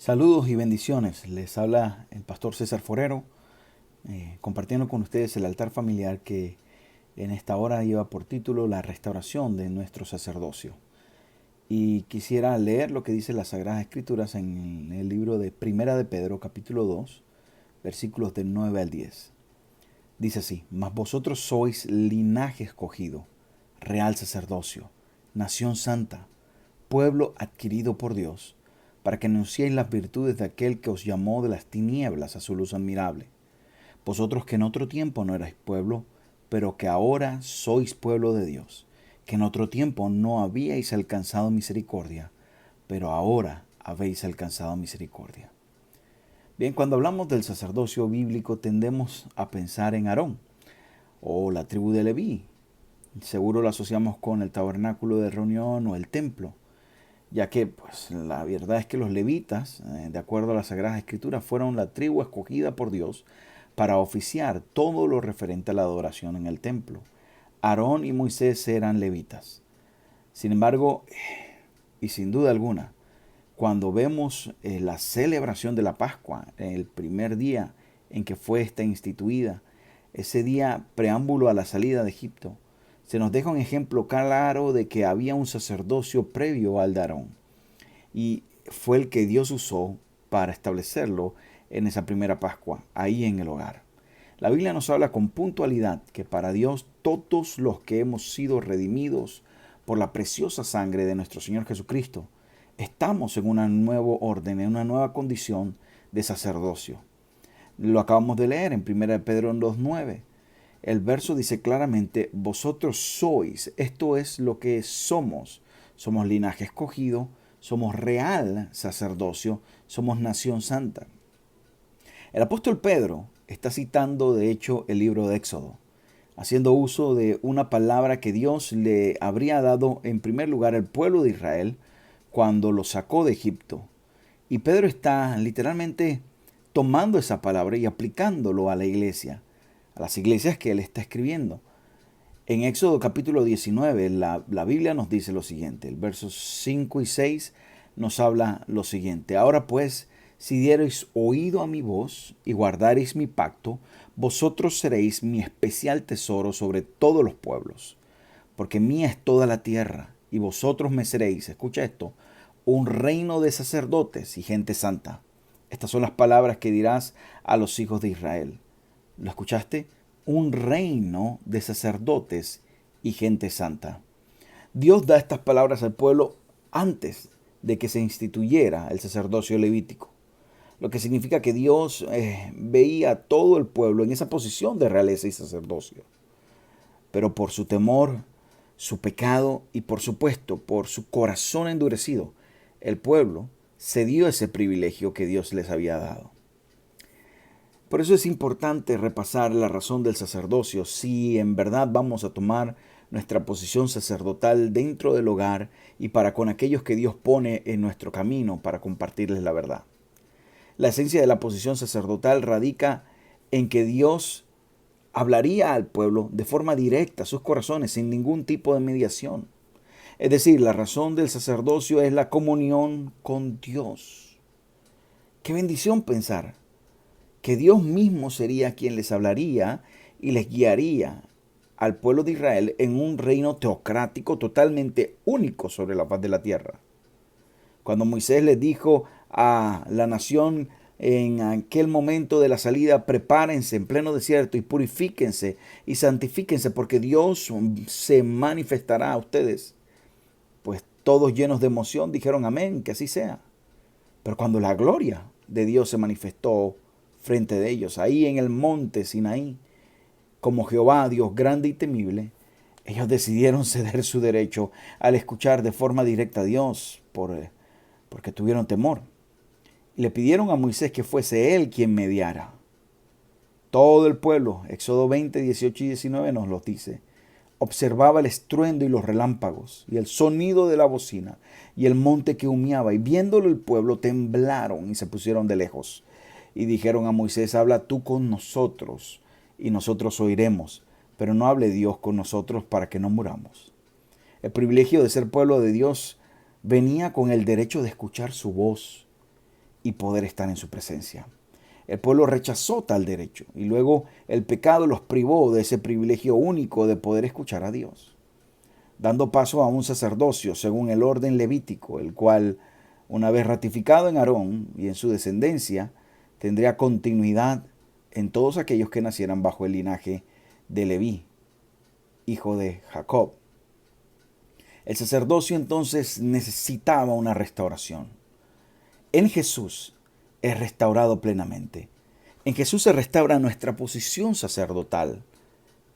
Saludos y bendiciones. Les habla el pastor César Forero, compartiendo con ustedes el altar familiar que en esta hora lleva por título La restauración de nuestro sacerdocio. Y quisiera leer lo que dice las Sagradas Escrituras en el libro de Primera de Pedro, capítulo 2, versículos del 9 al 10. Dice así: Mas vosotros sois linaje escogido, real sacerdocio, nación santa, pueblo adquirido por Dios, para que anunciéis las virtudes de aquel que os llamó de las tinieblas a su luz admirable. Vosotros que en otro tiempo no erais pueblo, pero que ahora sois pueblo de Dios, que en otro tiempo no habíais alcanzado misericordia, pero ahora habéis alcanzado misericordia. Bien, cuando hablamos del sacerdocio bíblico tendemos a pensar en Aarón o la tribu de Leví. Seguro lo asociamos con el tabernáculo de reunión o el templo, ya que pues la verdad es que los levitas, de acuerdo a las Sagradas Escrituras, fueron la tribu escogida por Dios para oficiar todo lo referente a la adoración en el templo. Aarón y Moisés eran levitas. Sin embargo, y sin duda alguna, cuando vemos la celebración de la Pascua, el primer día en que fue esta instituida, ese día preámbulo a la salida de Egipto, se nos deja un ejemplo claro de que había un sacerdocio previo al de Aarón, y fue el que Dios usó para establecerlo en esa primera Pascua, ahí en el hogar. La Biblia nos habla con puntualidad que para Dios todos los que hemos sido redimidos por la preciosa sangre de nuestro Señor Jesucristo, estamos en un nuevo orden, en una nueva condición de sacerdocio. Lo acabamos de leer en 1 Pedro 2:9. El verso dice claramente: vosotros sois, esto es lo que somos. Somos linaje escogido, somos real sacerdocio, somos nación santa. El apóstol Pedro está citando de hecho el libro de Éxodo, haciendo uso de una palabra que Dios le habría dado en primer lugar al pueblo de Israel cuando lo sacó de Egipto. Y Pedro está literalmente tomando esa palabra y aplicándolo a la iglesia, a las iglesias que él está escribiendo. En Éxodo capítulo 19, la Biblia nos dice lo siguiente, el versos 5 y 6 nos habla lo siguiente: ahora pues, si diereis oído a mi voz y guardareis mi pacto, vosotros seréis mi especial tesoro sobre todos los pueblos, porque mía es toda la tierra, y vosotros me seréis, escucha esto, un reino de sacerdotes y gente santa. Estas son las palabras que dirás a los hijos de Israel. ¿Lo escuchaste? Un reino de sacerdotes y gente santa. Dios da estas palabras al pueblo antes de que se instituyera el sacerdocio levítico, lo que significa que Dios veía a todo el pueblo en esa posición de realeza y sacerdocio. Pero por su temor, su pecado y por supuesto por su corazón endurecido, el pueblo cedió ese privilegio que Dios les había dado. Por eso es importante repasar la razón del sacerdocio si en verdad vamos a tomar nuestra posición sacerdotal dentro del hogar y para con aquellos que Dios pone en nuestro camino para compartirles la verdad. La esencia de la posición sacerdotal radica en que Dios hablaría al pueblo de forma directa a sus corazones sin ningún tipo de mediación. Es decir, la razón del sacerdocio es la comunión con Dios. Qué bendición pensar que Dios mismo sería quien les hablaría y les guiaría al pueblo de Israel en un reino teocrático totalmente único sobre la faz de la tierra. Cuando Moisés les dijo a la nación en aquel momento de la salida: prepárense en pleno desierto y purifíquense y santifíquense porque Dios se manifestará a ustedes, pues todos llenos de emoción dijeron amén, que así sea. Pero cuando la gloria de Dios se manifestó frente de ellos, ahí en el monte Sinaí, como Jehová, Dios grande y temible, ellos decidieron ceder su derecho al escuchar de forma directa a Dios porque tuvieron temor. Y le pidieron a Moisés que fuese él quien mediara. Todo el pueblo, Éxodo 20, 18 y 19 nos lo dice, observaba el estruendo y los relámpagos y el sonido de la bocina y el monte que humeaba, y viéndolo el pueblo temblaron y se pusieron de lejos. Y dijeron a Moisés: habla tú con nosotros y nosotros oiremos, pero no hable Dios con nosotros para que no muramos. El privilegio de ser pueblo de Dios venía con el derecho de escuchar su voz y poder estar en su presencia. El pueblo rechazó tal derecho y luego el pecado los privó de ese privilegio único de poder escuchar a Dios, dando paso a un sacerdocio según el orden levítico, el cual, una vez ratificado en Aarón y en su descendencia, tendría continuidad en todos aquellos que nacieran bajo el linaje de Leví, hijo de Jacob. El sacerdocio entonces necesitaba una restauración. En Jesús es restaurado plenamente. En Jesús se restaura nuestra posición sacerdotal.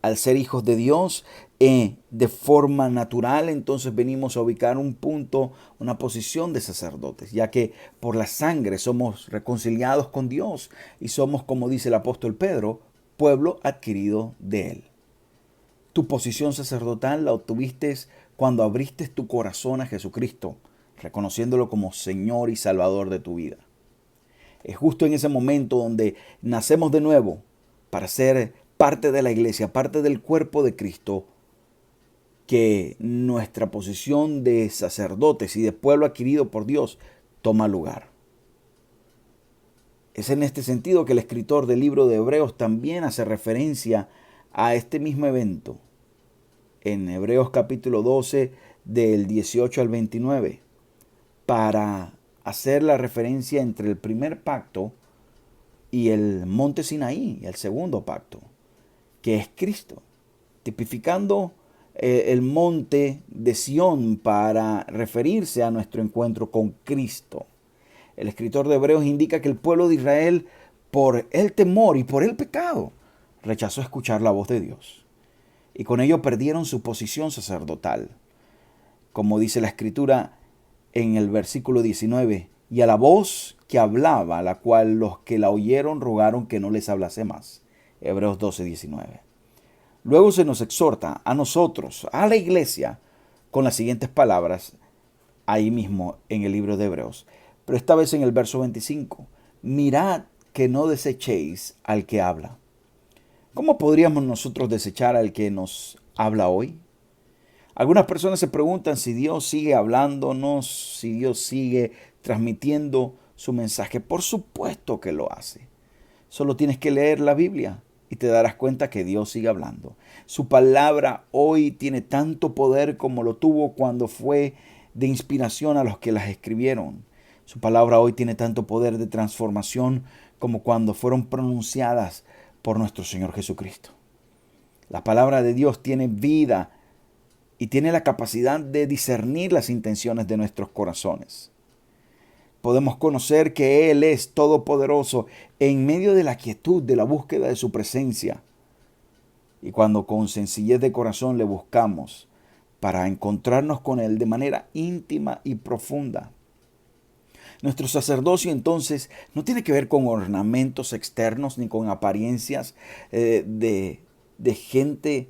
Al ser hijos de Dios, de forma natural, entonces venimos a ubicar un punto, una posición de sacerdotes, ya que por la sangre somos reconciliados con Dios y somos, como dice el apóstol Pedro, pueblo adquirido de Él. Tu posición sacerdotal la obtuviste cuando abriste tu corazón a Jesucristo, reconociéndolo como Señor y Salvador de tu vida. Es justo en ese momento donde nacemos de nuevo para ser parte de la iglesia, parte del cuerpo de Cristo, que nuestra posición de sacerdotes y de pueblo adquirido por Dios toma lugar. Es en este sentido que el escritor del libro de Hebreos también hace referencia a este mismo evento en Hebreos capítulo 12 del 18 al 29 para hacer la referencia entre el primer pacto y el monte Sinaí, el segundo pacto, que es Cristo, tipificando el monte de Sión para referirse a nuestro encuentro con Cristo. El escritor de Hebreos indica que el pueblo de Israel, por el temor y por el pecado, rechazó escuchar la voz de Dios. Y con ello perdieron su posición sacerdotal. Como dice la escritura en el versículo 19, y a la voz que hablaba, la cual los que la oyeron rogaron que no les hablase más. Hebreos 12, 19. Luego se nos exhorta a nosotros, a la iglesia, con las siguientes palabras, ahí mismo en el libro de Hebreos. Pero esta vez en el verso 25, mirad que no desechéis al que habla. ¿Cómo podríamos nosotros desechar al que nos habla hoy? Algunas personas se preguntan si Dios sigue hablándonos, si Dios sigue transmitiendo su mensaje. Por supuesto que lo hace. Solo tienes que leer la Biblia y te darás cuenta que Dios sigue hablando. Su palabra hoy tiene tanto poder como lo tuvo cuando fue de inspiración a los que las escribieron. Su palabra hoy tiene tanto poder de transformación como cuando fueron pronunciadas por nuestro Señor Jesucristo. La palabra de Dios tiene vida y tiene la capacidad de discernir las intenciones de nuestros corazones. Podemos conocer que Él es todopoderoso en medio de la quietud, de la búsqueda de su presencia. Y cuando con sencillez de corazón le buscamos para encontrarnos con Él de manera íntima y profunda. Nuestro sacerdocio entonces no tiene que ver con ornamentos externos ni con apariencias de gente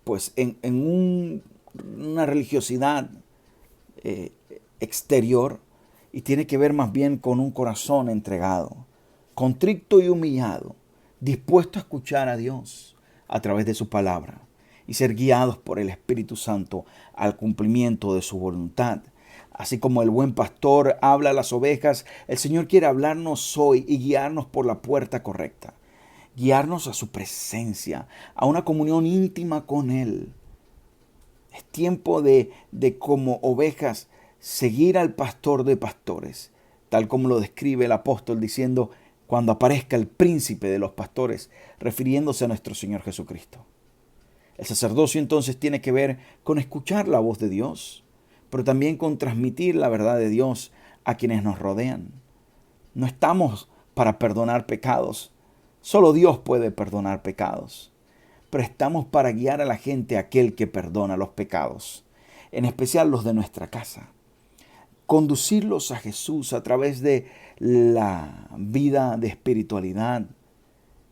pues en una religiosidad exterior, y tiene que ver más bien con un corazón entregado, contrito y humillado, dispuesto a escuchar a Dios a través de su palabra y ser guiados por el Espíritu Santo al cumplimiento de su voluntad. Así como el buen pastor habla a las ovejas, el Señor quiere hablarnos hoy y guiarnos por la puerta correcta. Guiarnos a su presencia, a una comunión íntima con Él. Es tiempo de como ovejas seguir al pastor de pastores, tal como lo describe el apóstol diciendo cuando aparezca el príncipe de los pastores, refiriéndose a nuestro Señor Jesucristo. El sacerdocio entonces tiene que ver con escuchar la voz de Dios, pero también con transmitir la verdad de Dios a quienes nos rodean. No estamos para perdonar pecados, solo Dios puede perdonar pecados, pero estamos para guiar a la gente a aquel que perdona los pecados, en especial los de nuestra casa. Conducirlos a Jesús a través de la vida de espiritualidad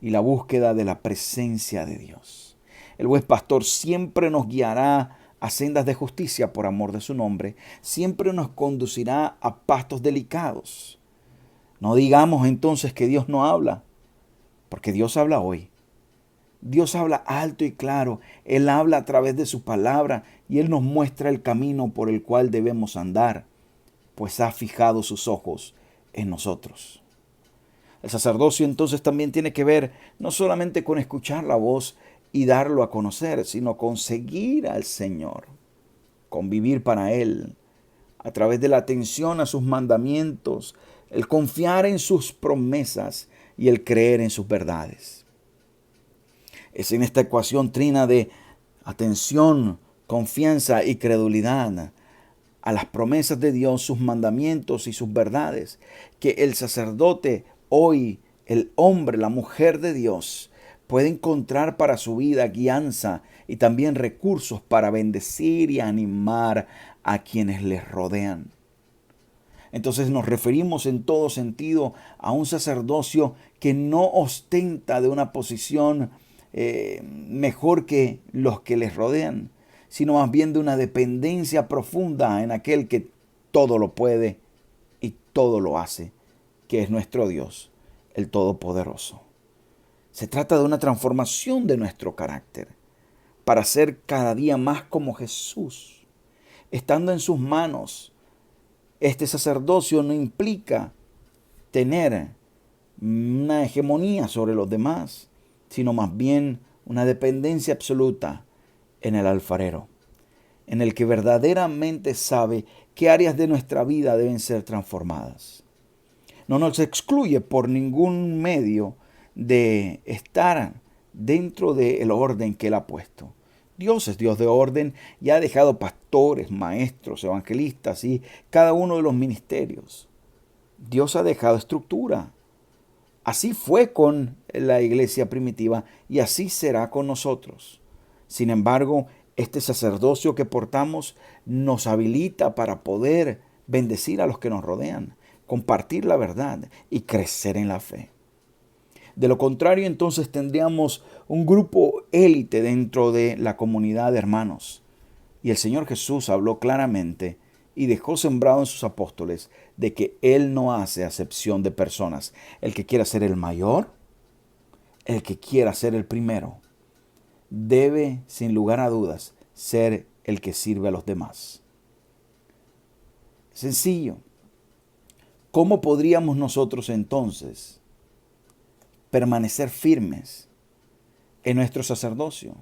y la búsqueda de la presencia de Dios. El buen pastor siempre nos guiará a sendas de justicia por amor de su nombre, siempre nos conducirá a pastos delicados. No digamos entonces que Dios no habla, porque Dios habla hoy. Dios habla alto y claro, Él habla a través de su palabra y Él nos muestra el camino por el cual debemos andar, pues ha fijado sus ojos en nosotros. El sacerdocio entonces también tiene que ver no solamente con escuchar la voz y darlo a conocer, sino con seguir al Señor, con vivir para Él, a través de la atención a sus mandamientos, el confiar en sus promesas y el creer en sus verdades. Es en esta ecuación trina de atención, confianza y credulidad a las promesas de Dios, sus mandamientos y sus verdades, que el sacerdote hoy, el hombre, la mujer de Dios, puede encontrar para su vida guianza y también recursos para bendecir y animar a quienes les rodean. Entonces nos referimos en todo sentido a un sacerdocio que no ostenta de una posición mejor que los que les rodean, sino más bien de una dependencia profunda en aquel que todo lo puede y todo lo hace, que es nuestro Dios, el Todopoderoso. Se trata de una transformación de nuestro carácter para ser cada día más como Jesús. Estando en sus manos, este sacerdocio no implica tener una hegemonía sobre los demás, sino más bien una dependencia absoluta en el alfarero, en el que verdaderamente sabe qué áreas de nuestra vida deben ser transformadas. No nos excluye por ningún medio de estar dentro del orden que Él ha puesto. Dios es Dios de orden y ha dejado pastores, maestros, evangelistas y cada uno de los ministerios. Dios ha dejado estructura. Así fue con la iglesia primitiva y así será con nosotros. Sin embargo, este sacerdocio que portamos nos habilita para poder bendecir a los que nos rodean, compartir la verdad y crecer en la fe. De lo contrario, entonces tendríamos un grupo élite dentro de la comunidad de hermanos. Y el Señor Jesús habló claramente y dejó sembrado en sus apóstoles de que Él no hace acepción de personas. El que quiera ser el mayor, el que quiera ser el primero, debe, sin lugar a dudas, ser el que sirve a los demás. Sencillo. ¿Cómo podríamos nosotros entonces permanecer firmes en nuestro sacerdocio?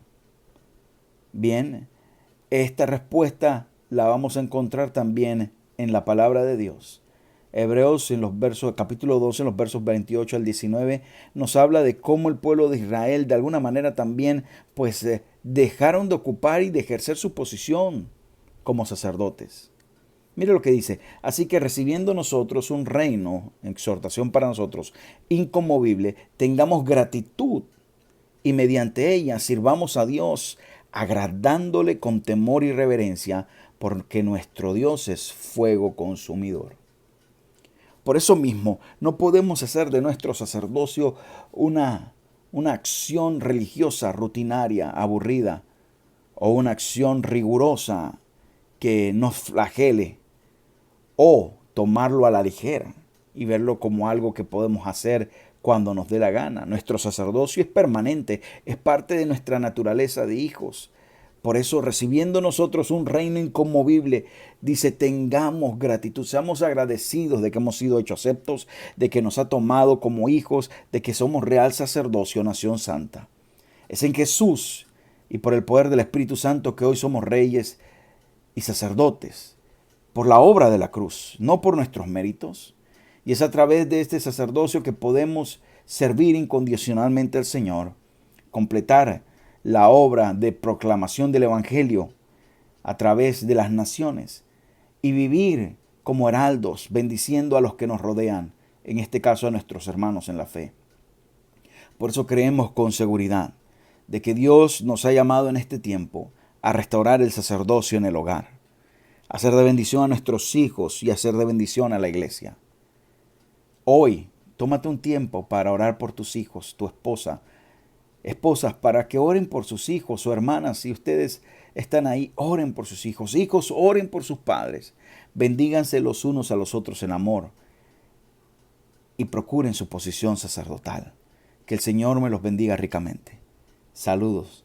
Bien, esta respuesta la vamos a encontrar también en la palabra de Dios. Hebreos en los versos, capítulo 12, en los versos 28 al 19, nos habla de cómo el pueblo de Israel de alguna manera también dejaron de ocupar y de ejercer su posición como sacerdotes. Mire lo que dice: así que recibiendo nosotros un reino, exhortación para nosotros, inconmovible, tengamos gratitud y mediante ella sirvamos a Dios, agradándole con temor y reverencia, porque nuestro Dios es fuego consumidor. Por eso mismo, no podemos hacer de nuestro sacerdocio una acción religiosa, rutinaria, aburrida, o una acción rigurosa que nos flagele, o tomarlo a la ligera y verlo como algo que podemos hacer cuando nos dé la gana. Nuestro sacerdocio es permanente, es parte de nuestra naturaleza de hijos. Por eso, recibiendo nosotros un reino inconmovible, dice, tengamos gratitud, seamos agradecidos de que hemos sido hechos aceptos, de que nos ha tomado como hijos, de que somos real sacerdocio, nación santa. Es en Jesús y por el poder del Espíritu Santo que hoy somos reyes y sacerdotes, por la obra de la cruz, no por nuestros méritos. Y es a través de este sacerdocio que podemos servir incondicionalmente al Señor, completar la obra de proclamación del Evangelio a través de las naciones y vivir como heraldos, bendiciendo a los que nos rodean, en este caso a nuestros hermanos en la fe. Por eso creemos con seguridad de que Dios nos ha llamado en este tiempo a restaurar el sacerdocio en el hogar, a hacer de bendición a nuestros hijos y a hacer de bendición a la iglesia. Hoy, tómate un tiempo para orar por tus hijos, tu esposa, esposas, para que oren por sus hijos o hermanas. Si ustedes están ahí, oren por sus hijos. Hijos, oren por sus padres. Bendíganse los unos a los otros en amor y procuren su posición sacerdotal. Que el Señor me los bendiga ricamente. Saludos.